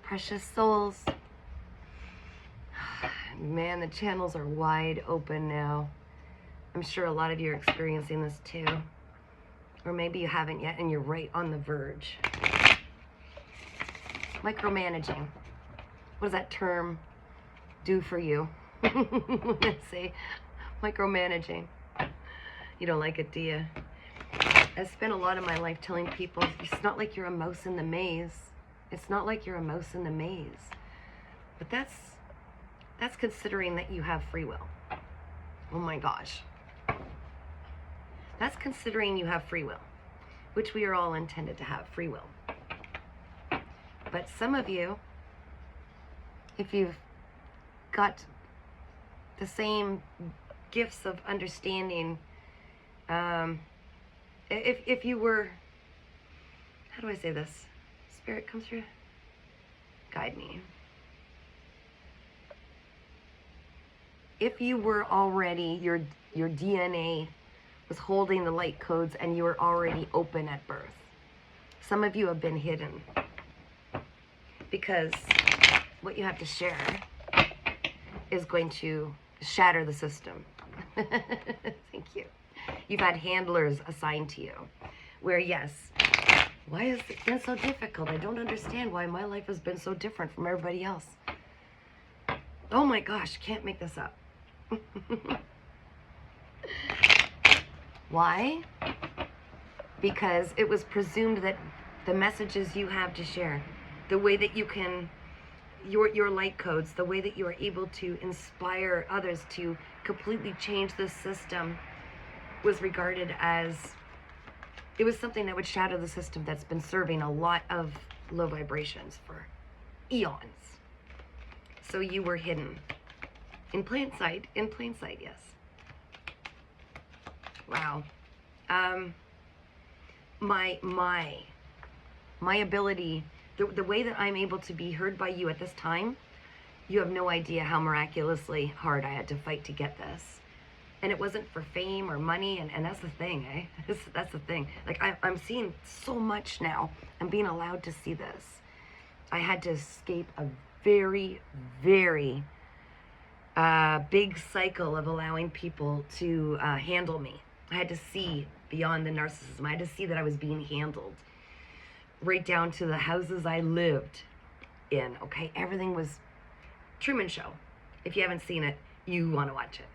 precious souls. Man, the channels are wide open now. I'm sure a lot of you are experiencing this too. Or maybe you haven't yet and you're right on the verge. Micromanaging. What does that term do for you? When I say micromanaging. You don't like it, do you? I spent a lot of my life telling people, it's not like you're a mouse in the maze. It's not like you're a mouse in the maze. But that's considering that you have free will. Oh my gosh. That's considering you have free will, which we are all intended to have free will. But some of you, if you've got the same gifts of understanding, if you were, how do I say this? Spirit, come through, guide me. If you were already, your DNA was holding the light codes and you were already open at birth. Some of you have been hidden because what you have to share is going to shatter the system. Thank you. You've had handlers assigned to you where, yes, why has it been so difficult? I don't understand why my life has been so different from everybody else. Oh my gosh, can't make this up. Why? Because it was presumed that the messages you have to share, the way that you can, your light codes, the way that you are able to inspire others to completely change the system was regarded as, it was something that would shatter the system that's been serving a lot of low vibrations for eons. So you were hidden. In plain sight, yes. Wow. My ability, the way that I'm able to be heard by you at this time, you have no idea how miraculously hard I had to fight to get this. And it wasn't for fame or money, and that's the thing, eh? That's the thing. Like, I'm seeing so much now. I'm being allowed to see this. I had to escape a very, very big cycle of allowing people to handle me. I had to see beyond the narcissism. I had to see that I was being handled. Right down to the houses I lived in, okay? Everything was Truman Show. If you haven't seen it, you want to watch it.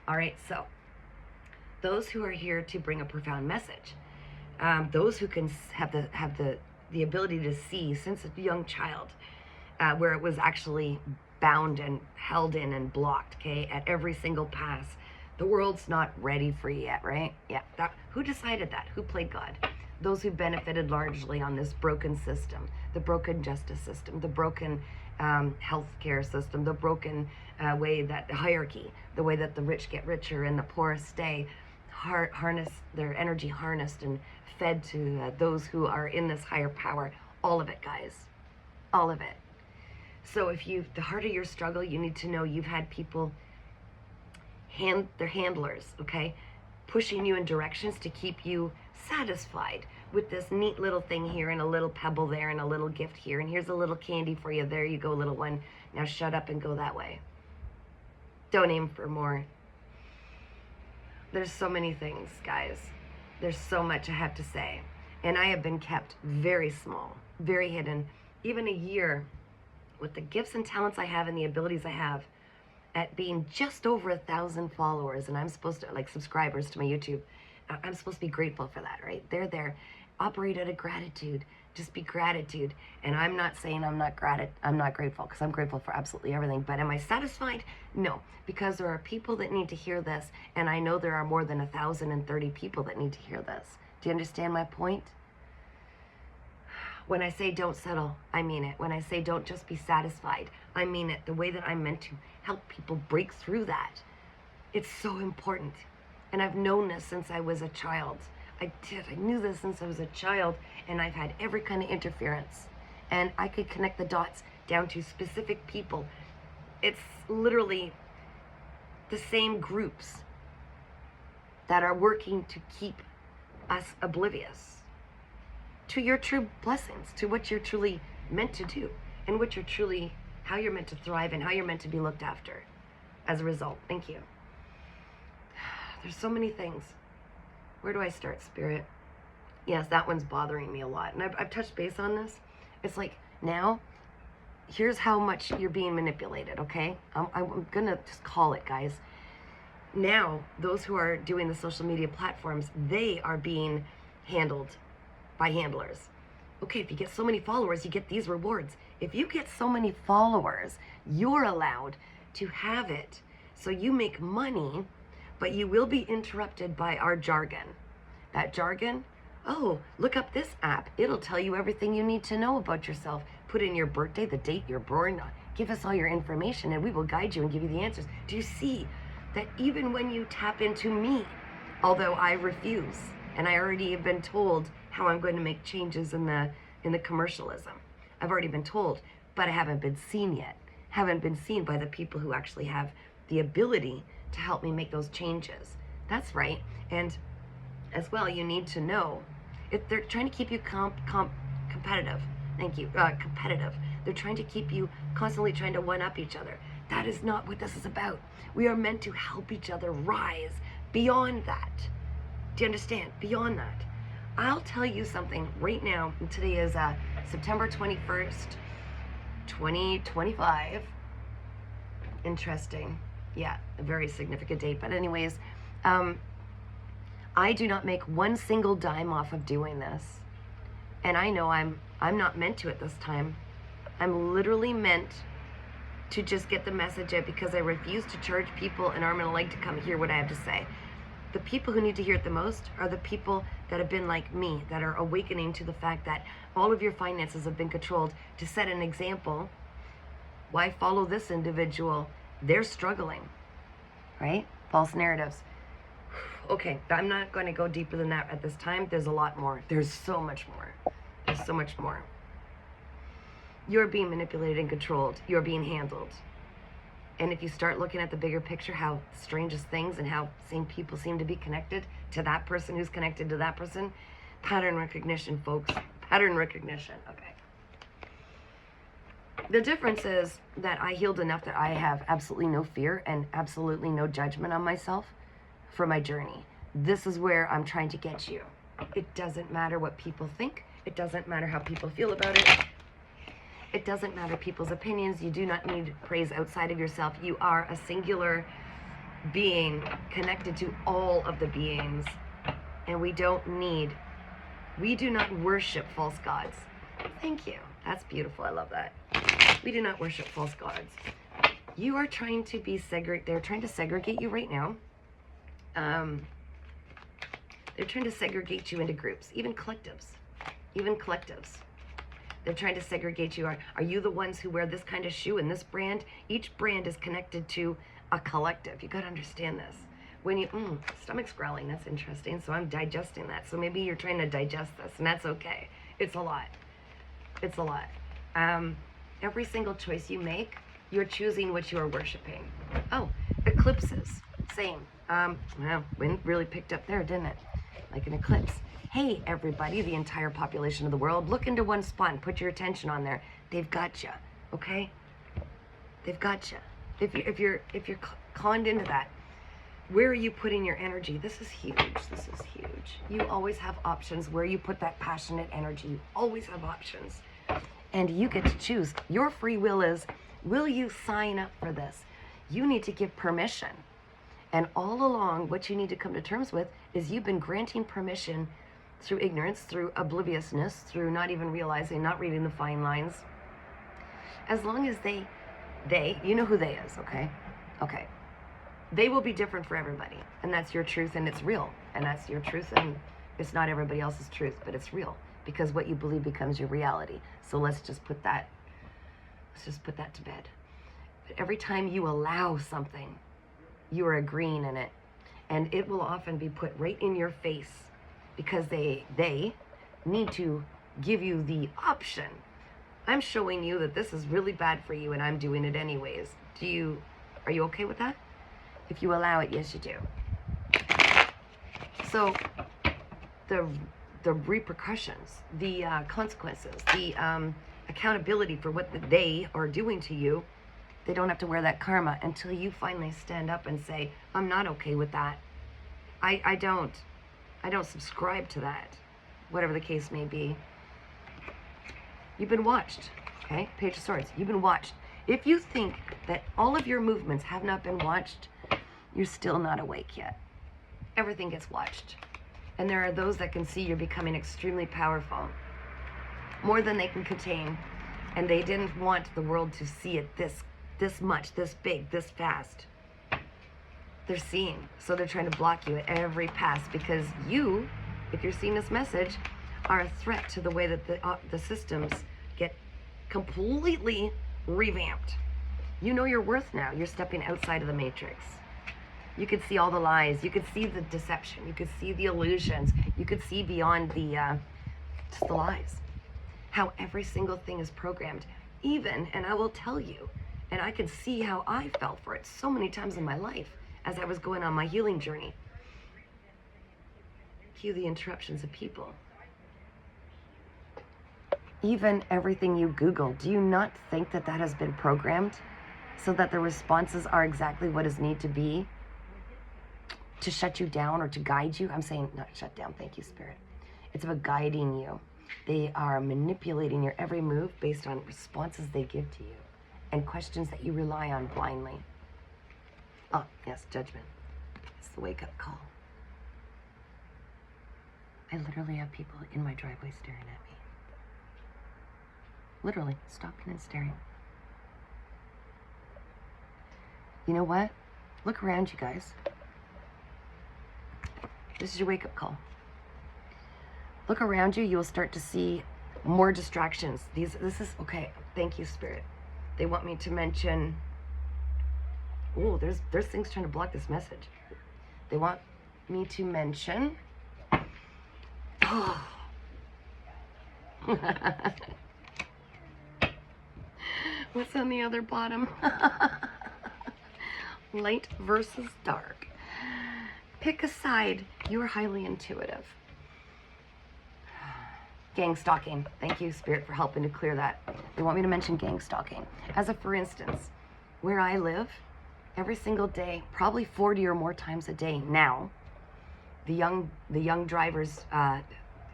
All right, so those who are here to bring a profound message, those who can have the ability to see since a young child, where it was actually bound and held in and blocked, okay, at every single pass. The world's not ready for you yet, right? Yeah. Who decided that? Who played God? Those who benefited largely on this broken system, the broken justice system, the broken healthcare system, the broken way that hierarchy, the way that the rich get richer and the poor stay, harness their energy harnessed and fed to those who are in this higher power. All of it, guys. All of it. So the harder your struggle, you need to know you've had people, they're handlers, okay, pushing you in directions to keep you satisfied with this neat little thing here and a little pebble there and a little gift here and here's a little candy for you. There you go, little one. Now shut up and go that way. Don't aim for more. There's so many things, guys. There's so much I have to say. And I have been kept very small, very hidden. Even a year with the gifts and talents I have and the abilities I have at being just over 1,000 followers, and I'm supposed to, like, subscribers to my YouTube, I'm supposed to be grateful for that, right? They're there. Operate out of gratitude. Just be gratitude. And I'm not saying I'm not grateful, because I'm grateful for absolutely everything. But am I satisfied? No, because there are people that need to hear this, and I know there are more than 1,030 people that need to hear this. Do you understand my point? When I say don't settle, I mean it. When I say don't just be satisfied, I mean it. The way that I'm meant to help people break through that. It's so important. And I've known this since I was a child. I knew this since I was a child, and I've had every kind of interference. And I could connect the dots down to specific people. It's literally the same groups that are working to keep us oblivious to your true blessings, to what you're truly meant to do. and what you're truly, how you're meant to thrive and how you're meant to be looked after as a result. Thank you. There's so many things. Where do I start, Spirit? Yes, that one's bothering me a lot. And I've touched base on this. It's like, now, here's how much you're being manipulated, okay? I'm going to just call it, guys. Now, those who are doing the social media platforms, they are being handled by handlers. Okay, if you get so many followers, you get these rewards. If you get so many followers, you're allowed to have it. So you make money, but you will be interrupted by our jargon. That jargon, oh, look up this app. It'll tell you everything you need to know about yourself. Put in your birthday, the date you're born, give us all your information, and we will guide you and give you the answers. Do you see that even when you tap into me, although I refuse, and I already have been told how I'm going to make changes in the commercialism. I've already been told, but I haven't been seen yet. Haven't been seen by the people who actually have the ability to help me make those changes. That's right. And as well, you need to know, if they're trying to keep you competitive, thank you, competitive. They're trying to keep you constantly trying to one-up each other. That is not what this is about. We are meant to help each other rise beyond that. Do you understand? Beyond that. I'll tell you something right now. Today is September 21st, 2025. Interesting. Yeah, a very significant date. But anyways, I do not make one single dime off of doing this. And I know I'm not meant to at this time. I'm literally meant to just get the message out because I refuse to charge people an arm and a leg to come hear what I have to say. The people who need to hear it the most are the people that have been like me, that are awakening to the fact that all of your finances have been controlled to set an example. Why follow this individual? They're struggling, right? False narratives. Okay, I'm not going to go deeper than that at this time. There's a lot more. There's so much more. There's so much more. You're being manipulated and controlled. You're being handled. And if you start looking at the bigger picture, how strangest things and how same people seem to be connected to that person who's connected to that person, pattern recognition, folks. Pattern recognition. Okay. The difference is that I healed enough that I have absolutely no fear and absolutely no judgment on myself for my journey. This is where I'm trying to get you. It doesn't matter what people think. It doesn't matter how people feel about it. It doesn't matter people's opinions. You do not need praise outside of yourself. You are a singular being connected to all of the beings. And we do not worship false gods. Thank you. That's beautiful. I love that. We do not worship false gods. You are trying to be segregated. They're trying to segregate you right now. They're trying to segregate you into groups, even collectives. Even collectives. They're trying to segregate you. Are you the ones who wear this kind of shoe and this brand? Each brand is connected to a collective. You got to understand this. When you, stomach's growling, that's interesting. So I'm digesting that. So maybe you're trying to digest this, and that's okay. It's a lot. It's a lot. Every single choice you make, you're choosing what you are worshiping. Oh, eclipses. Same. Well, wind really picked up there, didn't it? Like an eclipse. Hey, everybody, the entire population of the world, look into one spot and put your attention on there. They've got you, okay? They've got you. If you're conned into that, where are you putting your energy? This is huge. This is huge. You always have options where you put that passionate energy. You always have options. And you get to choose. Your free will is, will you sign up for this? You need to give permission. And all along, what you need to come to terms with is you've been granting permission through ignorance, through obliviousness, through not even realizing, not reading the fine lines. As long as they, you know who they is, okay? Okay. They will be different for everybody. And that's your truth, and it's real. And that's your truth, and it's not everybody else's truth, but it's real. Because what you believe becomes your reality. So let's just put that to bed. But every time you allow something, you are agreeing in it. And it will often be put right in your face because they need to give you the option. I'm showing you that this is really bad for you and I'm doing it anyways. Are you okay with that? If you allow it, yes you do. So the repercussions, the consequences, the accountability for what they are doing to you. They don't have to wear that karma until you finally stand up and say, I'm not okay with that. I don't subscribe to that, whatever the case may be. You've been watched, okay? Page of Swords, you've been watched. If you think that all of your movements have not been watched, you're still not awake yet. Everything gets watched. And there are those that can see you're becoming extremely powerful, more than they can contain. And they didn't want the world to see it this much, this big, this fast. They're seeing, so they're trying to block you at every pass, because you, if you're seeing this message, are a threat to the way that the systems get completely revamped. You know your worth now. You're stepping outside of the matrix. You could see all the lies. You could see the deception. You could see the illusions. You could see beyond just the lies. How every single thing is programmed. Even, and I will tell you, and I could see how I fell for it so many times in my life as I was going on my healing journey. Cue the interruptions of people. Even everything you Google, do you not think that that has been programmed so that the responses are exactly what is need to be to shut you down or to guide you? I'm saying not shut down, thank you, Spirit. It's about guiding you. They are manipulating your every move based on responses they give to you and questions that you rely on blindly. Oh, yes, judgment. It's the wake-up call. I literally have people in my driveway staring at me. Literally, stopping and staring. You know what? Look around, you guys. This is your wake-up call. Look around you, you'll start to see more distractions. This is, okay, thank you, Spirit. They want me to mention, oh, there's things trying to block this message. They want me to mention, oh. What's on the other bottom? Light versus dark. Pick a side. You are highly intuitive. Gang stalking. Thank you, Spirit, for helping to clear that. They want me to mention gang stalking. As a for instance, where I live, every single day, probably 40 or more times a day now, the young drivers,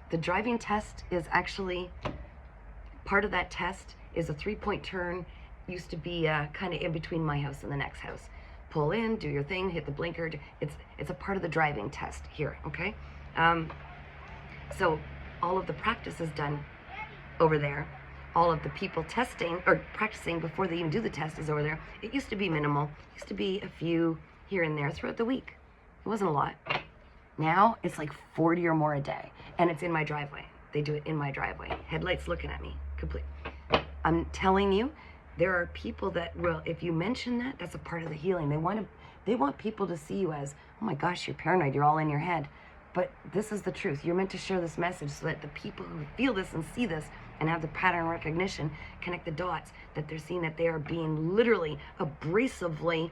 the driving test is actually, part of that test is a 3-point turn. Used to be kind of in between my house and the next house. Pull in, do your thing, hit the blinker. It's a part of the driving test here, okay? So all of the practice is done over there. All of the people testing or practicing before they even do the test is over there. It used to be minimal. It used to be a few here and there throughout the week. It wasn't a lot. Now it's like 40 or more a day, and it's in my driveway. They do it in my driveway. Headlights looking at me, complete. I'm telling you, there are people that will, if you mention that, that's a part of the healing. They want people to see you as, oh my gosh, you're paranoid, you're all in your head. But this is the truth. You're meant to share this message so that the people who feel this and see this and have the pattern recognition connect the dots, that they're seeing that they are being literally abrasively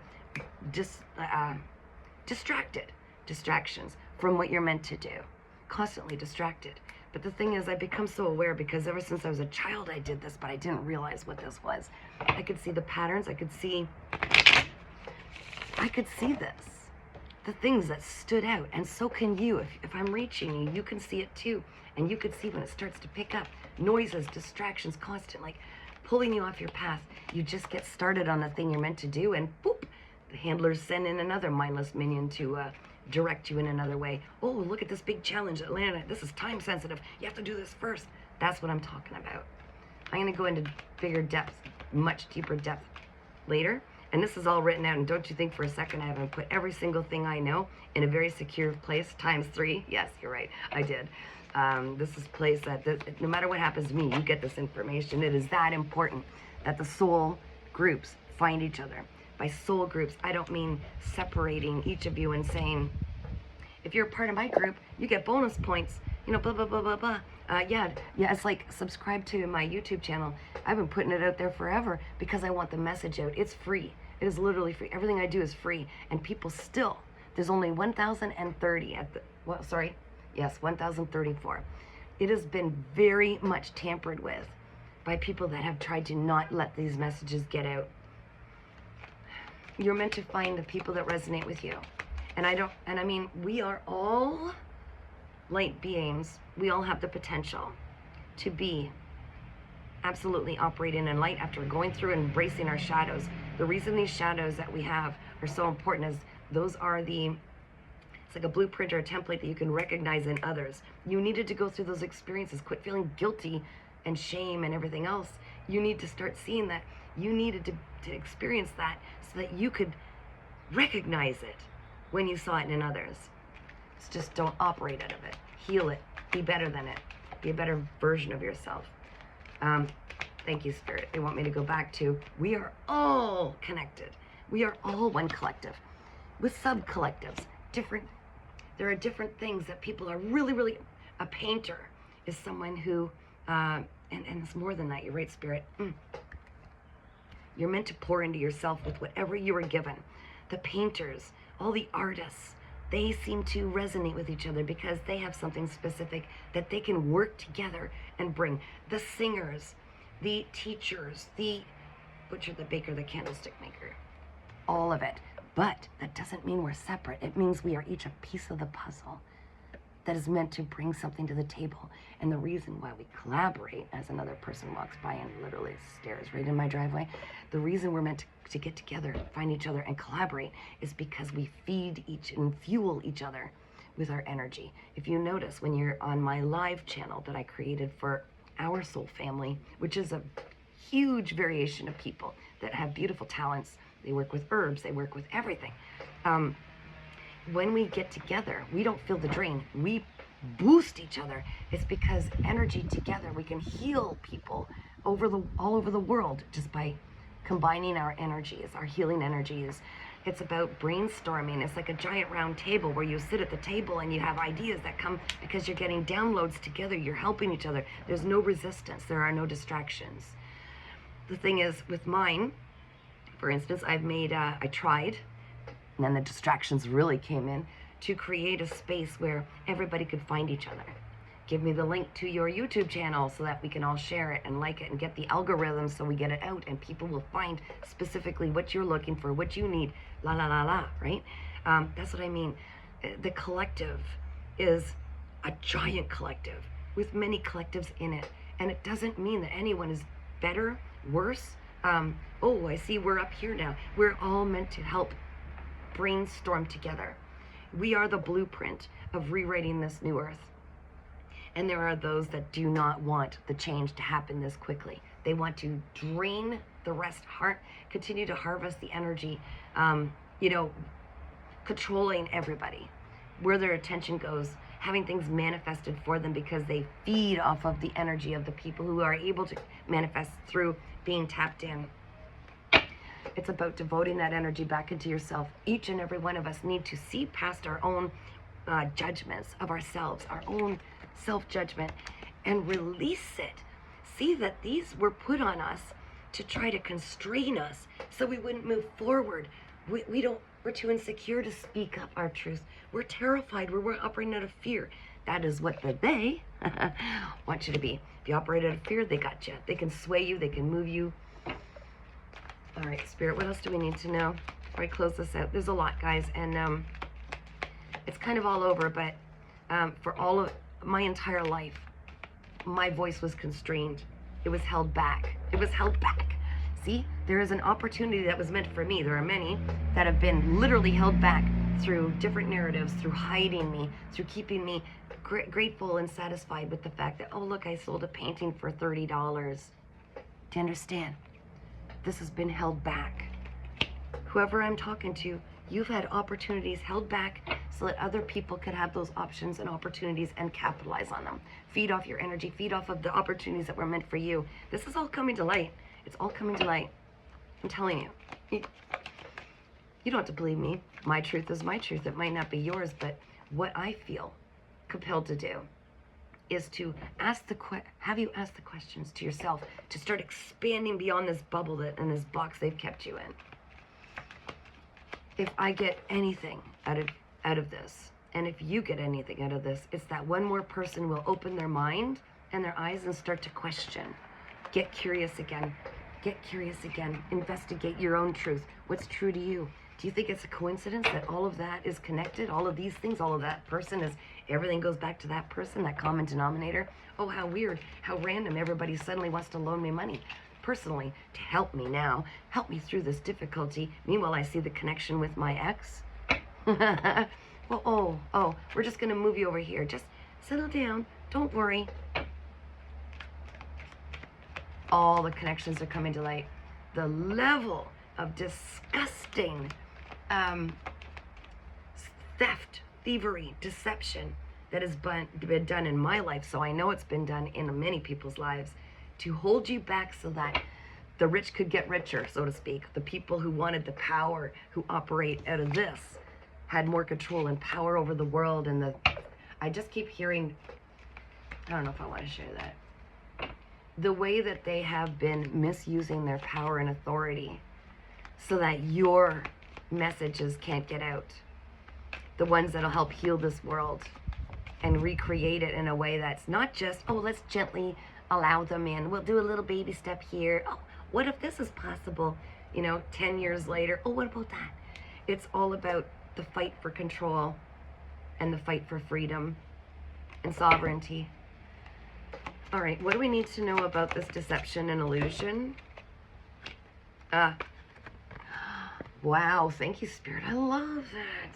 distracted. Distractions from what you're meant to do. Constantly distracted. But the thing is, I've become so aware because ever since I was a child I did this, but I didn't realize what this was. I could see the patterns. I could see this. The things that stood out, and so can you. If I'm reaching you, you can see it too, and you can see when it starts to pick up. Noises, distractions, constant, like pulling you off your path. You just get started on the thing you're meant to do, and boop, the handlers send in another mindless minion to direct you in another way. Oh, look at this big challenge, Atlanta. This is time sensitive. You have to do this first. That's what I'm talking about. I'm going to go into bigger depth, much deeper depth later. And this is all written out, and don't you think for a second I haven't put every single thing I know in a very secure place, ×3. Yes, you're right, I did. This is a place that no matter what happens to me, you get this information. It is that important that the soul groups find each other. By soul groups, I don't mean separating each of you and saying, if you're a part of my group, you get bonus points, you know, blah, blah, blah, blah, blah. Yeah, it's like subscribe to my YouTube channel. I've been putting it out there forever because I want the message out. It's free. It is literally free. Everything I do is free. And people still, there's only 1,030 at the, well, sorry, yes, 1,034. It has been very much tampered with by people that have tried to not let these messages get out. You're meant to find the people that resonate with you. And I mean, we are all light beings. We all have the potential to be absolutely operating in light after going through and embracing our shadows. The reason these shadows that we have are so important is those are it's like a blueprint or a template that you can recognize in others. You needed to go through those experiences. Quit feeling guilty and shame and everything else. You need to start seeing that you needed to experience that so that you could recognize it when you saw it in others. So just don't operate out of it. Heal it. Be better than it. Be a better version of yourself. Thank you, Spirit. They want me to go back to, we are all connected. We are all one collective with sub-collectives. There are different things that people are really, a painter is someone who, and it's more than that, you're right, Spirit. You're meant to pour into yourself with whatever you were given. The painters, all the artists, they seem to resonate with each other because they have something specific that they can work together and bring. The singers, the teachers, the butcher, the baker, the candlestick maker, all of it. But that doesn't mean we're separate. It means we are each a piece of the puzzle that is meant to bring something to the table. And the reason why we collaborate, as another person walks by and literally stares right in my driveway, the reason we're meant to get together, find each other, and collaborate is because we feed each and fuel each other with our energy. If you notice, when you're on my live channel that I created for our soul family, which is a huge variation of people that have beautiful talents, they work with herbs, they work with everything. When we get together, we don't feel the drain. We boost each other. It's because energy together, we can heal people all over the world just by combining our energies, our healing energies. It's about brainstorming. It's like a giant round table where you sit at the table and you have ideas that come because you're getting downloads together. You're helping each other. There's no resistance. There are no distractions. The thing is, with mine, for instance, I tried, and then the distractions really came in, to create a space where everybody could find each other. Give me the link to your YouTube channel so that we can all share it and like it and get the algorithm so we get it out and people will find specifically what you're looking for, what you need, la la la la, right? That's what I mean. The collective is a giant collective with many collectives in it. And it doesn't mean that anyone is better, worse. Oh, I see we're up here now. We're all meant to help brainstorm together. We are the blueprint of rewriting this new earth. And there are those that do not want the change to happen this quickly. They want to drain the rest, continue to harvest the energy, controlling everybody, where their attention goes, having things manifested for them because they feed off of the energy of the people who are able to manifest through being tapped in. It's about devoting that energy back into yourself. Each and every one of us need to see past our own judgments of ourselves, our own self-judgment, and release it. See that these were put on us to try to constrain us so we wouldn't move forward. We're too insecure to speak up our truth. We're terrified. We're operating out of fear. That is what they want you to be. If you operate out of fear, they got you. They can sway you. They can move you. All right, Spirit, what else do we need to know before I close this out? There's a lot, guys, and it's kind of all over, but for all of my entire life, my voice was constrained. It was held back. It was held back. See, there is an opportunity that was meant for me. There are many that have been literally held back through different narratives, through hiding me, through keeping me grateful and satisfied with the fact that, oh, look, I sold a painting for $30. Do you understand? This has been held back. Whoever I'm talking to, you've had opportunities held back so that other people could have those options and opportunities and capitalize on them. Feed off your energy, feed off of the opportunities that were meant for you. This is all coming to light. It's all coming to light. I'm telling you. You don't have to believe me. My truth is my truth. It might not be yours, but what I feel compelled to do is to have you ask the questions to yourself, to start expanding beyond this bubble and this box they've kept you in. If I get anything out of this, and if you get anything out of this, it's that one more person will open their mind and their eyes and start to question. Get curious again. Get curious again. Investigate your own truth. What's true to you? Do you think it's a coincidence that all of that is connected? All of these things, all of that person is, everything goes back to that person, that common denominator? Oh, how weird, how random. Everybody suddenly wants to loan me money personally to help me now, help me through this difficulty. Meanwhile, I see the connection with my ex. Well, we're just going to move you over here. Just settle down. Don't worry. All the connections are coming to light. The level of disgusting theft, thievery, deception that has been done in my life, so I know it's been done in many people's lives, to hold you back so that the rich could get richer, so to speak. The people who wanted the power, who operate out of this, had more control and power over the world. And I just keep hearing, I don't know if I want to share that, the way that they have been misusing their power and authority so that your messages can't get out. The ones that'll help heal this world and recreate it in a way that's not just, oh, let's gently allow them in. We'll do a little baby step here. Oh, what if this is possible? 10 years later, oh, what about that? It's all about the fight for control and the fight for freedom and sovereignty. All right, what do we need to know about this deception and illusion? Wow, thank you, Spirit. I love that.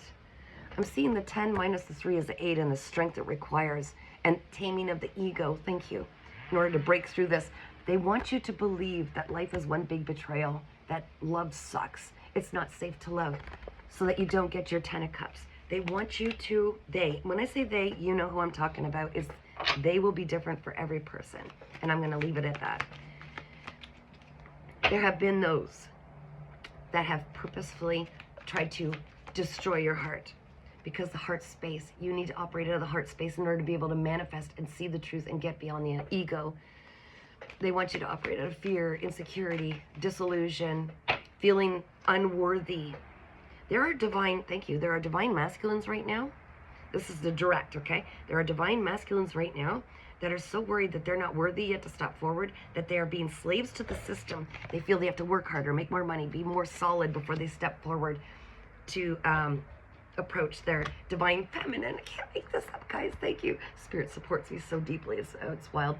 I'm seeing the 10 minus the 3 is the 8 and the strength it requires and taming of the ego. Thank you. In order to break through this, they want you to believe that life is one big betrayal, that love sucks. It's not safe to love, so that you don't get your 10 of cups. They want you to, when I say they, you know who I'm talking about, is they will be different for every person. And I'm going to leave it at that. There have been those that have purposefully tried to destroy your heart, because the heart space, you need to operate out of the heart space in order to be able to manifest and see the truth and get beyond the ego. They want you to operate out of fear, insecurity, disillusion, feeling unworthy. There are divine, thank you, there are divine masculines right now. This is the direct, okay? There are divine masculines right now that are so worried that they're not worthy yet to step forward, that they are being slaves to the system. They feel they have to work harder, make more money, be more solid before they step forward to approach their divine feminine. I can't make this up, guys. Thank you. Spirit supports me so deeply. It's wild.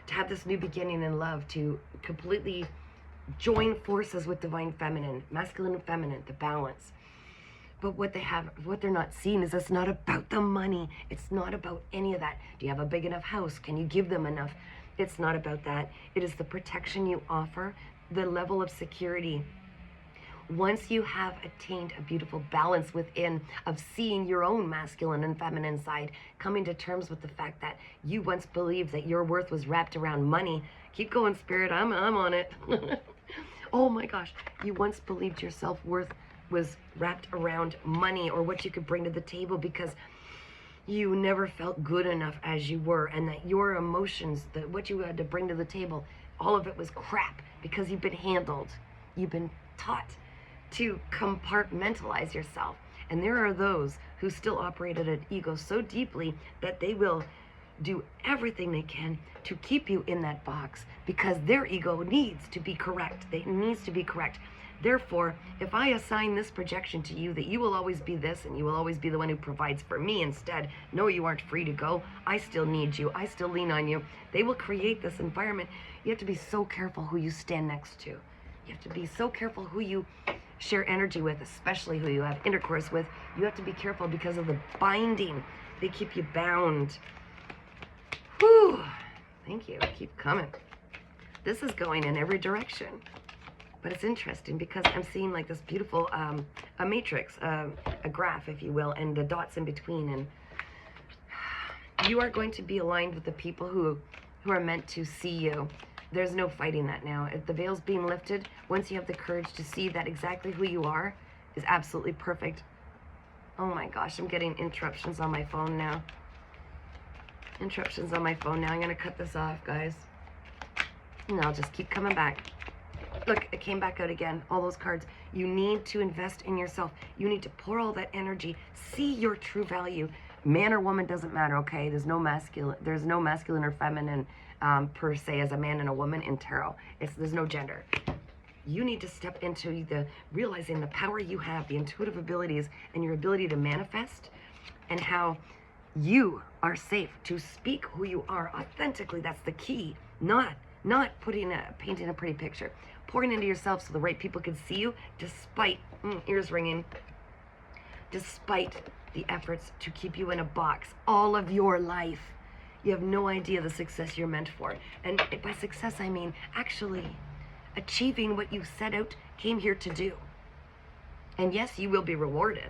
To have this new beginning in love, to completely join forces with divine feminine, masculine and feminine, the balance. But what they're not seeing is it's not about the money. It's not about any of that. Do you have a big enough house? Can you give them enough? It's not about that. It is the protection you offer, the level of security. Once you have attained a beautiful balance within of seeing your own masculine and feminine side, coming to terms with the fact that you once believed that your worth was wrapped around money. Keep going, Spirit. I'm on it. Oh my gosh. You once believed your self-worth was wrapped around money or what you could bring to the table, because you never felt good enough as you were, and that your emotions, what you had to bring to the table, all of it was crap because you've been handled. You've been taught to compartmentalize yourself. And there are those who still operate at an ego so deeply that they will do everything they can to keep you in that box, because their ego needs to be correct. It needs to be correct. Therefore, if I assign this projection to you, that you will always be this and you will always be the one who provides for me instead, no, you aren't free to go. I still need you. I still lean on you. They will create this environment. You have to be so careful who you stand next to. You have to be so careful who you share energy with, especially who you have intercourse with. You have to be careful because of the binding. They keep you bound. Whew. Thank you. Keep coming. This is going in every direction. But it's interesting because I'm seeing like this beautiful, a matrix, a graph, if you will, and the dots in between. And you are going to be aligned with the people who are meant to see you. There's no fighting that now. If the veil's being lifted, once you have the courage to see that exactly who you are is absolutely perfect. Oh my gosh, I'm getting interruptions on my phone now. Interruptions on my phone now. I'm going to cut this off, guys. And I'll just keep coming back. Look, it came back out again. All those cards. You need to invest in yourself. You need to pour all that energy. See your true value. Man or woman doesn't matter, okay? There's no masculine or feminine per se as a man and a woman in tarot. There's no gender. You need to step into realizing the power you have, the intuitive abilities, and your ability to manifest, and how you are safe to speak who you are authentically. That's the key. Not painting a pretty picture. Pouring into yourself so the right people can see you, despite ears ringing, despite the efforts to keep you in a box all of your life. You have no idea the success you're meant for. And by success, I mean actually achieving what you set out, came here to do. And yes, you will be rewarded,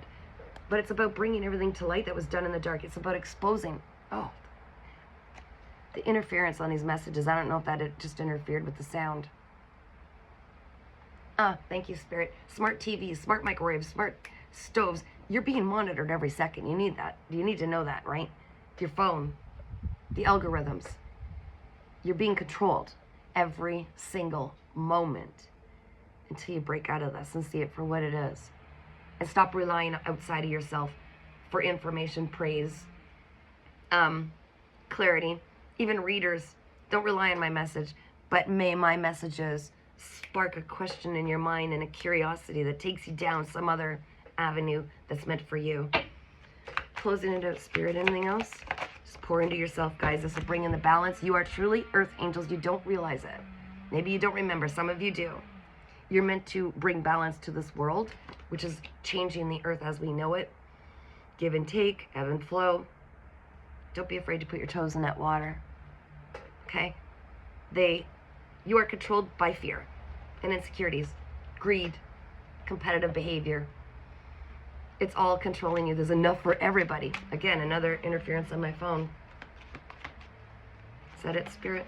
but it's about bringing everything to light that was done in the dark. It's about exposing, the interference on these messages. I don't know if that just interfered with the sound. Thank you, Spirit. Smart TVs, smart microwaves, smart stoves. You're being monitored every second. You need that. You need to know that, right? Your phone, the algorithms. You're being controlled every single moment until you break out of this and see it for what it is. And stop relying outside of yourself for information, praise, clarity. Even readers, don't rely on my message, but may my messages spark a question in your mind and a curiosity that takes you down some other avenue that's meant for you. Closing it out, Spirit. Anything else? Just pour into yourself, guys. This will bring in the balance. You are truly earth angels. You don't realize it. Maybe you don't remember. Some of you do. You're meant to bring balance to this world, which is changing the earth as we know it. Give and take, ebb and flow. Don't be afraid to put your toes in that water. Okay? You are controlled by fear and insecurities, greed, competitive behavior. It's all controlling you. There's enough for everybody. Again, another interference on my phone. Is that it, Spirit?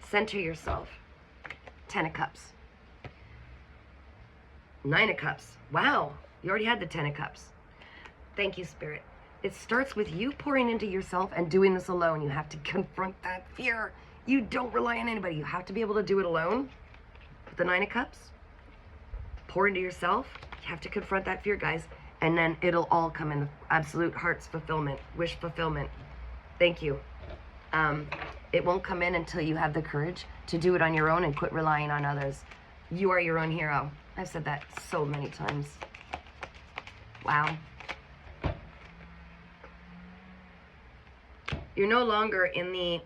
Center yourself. 10 of Cups. 9 of Cups. Wow, you already had the 10 of Cups. Thank you, Spirit. It starts with you pouring into yourself and doing this alone. You have to confront that fear. You don't rely on anybody. You have to be able to do it alone. With the 9 of Cups, pour into yourself. You have to confront that fear, guys. And then it'll all come in absolute heart's fulfillment, wish fulfillment. Thank you. It won't come in until you have the courage to do it on your own and quit relying on others. You are your own hero. I've said that so many times. Wow. You're no longer in the,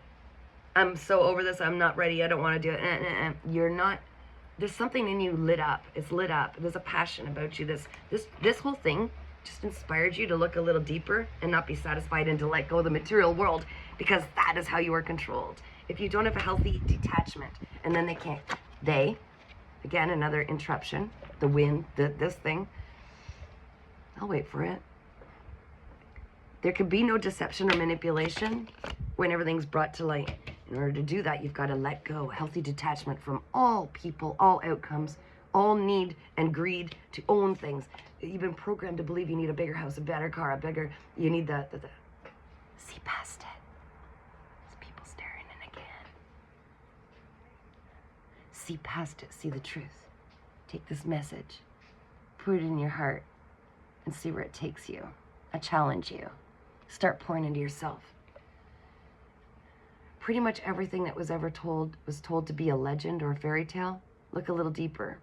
I'm so over this, I'm not ready, I don't want to do it. You're not, there's something in you lit up. It's lit up. There's a passion about you. This whole thing just inspired you to look a little deeper and not be satisfied and to let go of the material world, because that is how you are controlled. If you don't have a healthy detachment, and then again, another interruption, the wind, this thing, I'll wait for it. There can be no deception or manipulation when everything's brought to light. In order to do that, you've got to let go. Healthy detachment from all people, all outcomes, all need and greed to own things. You've been programmed to believe you need a bigger house, a better car, you need the see past it. There's people staring in again. See past it, see the truth. Take this message, put it in your heart, and see where it takes you. I challenge you. Start pouring into yourself. Pretty much everything that was ever told was told to be a legend or a fairy tale. Look a little deeper.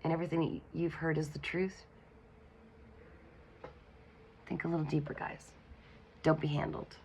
And everything that you've heard is the truth. Think a little deeper, guys. Don't be handled.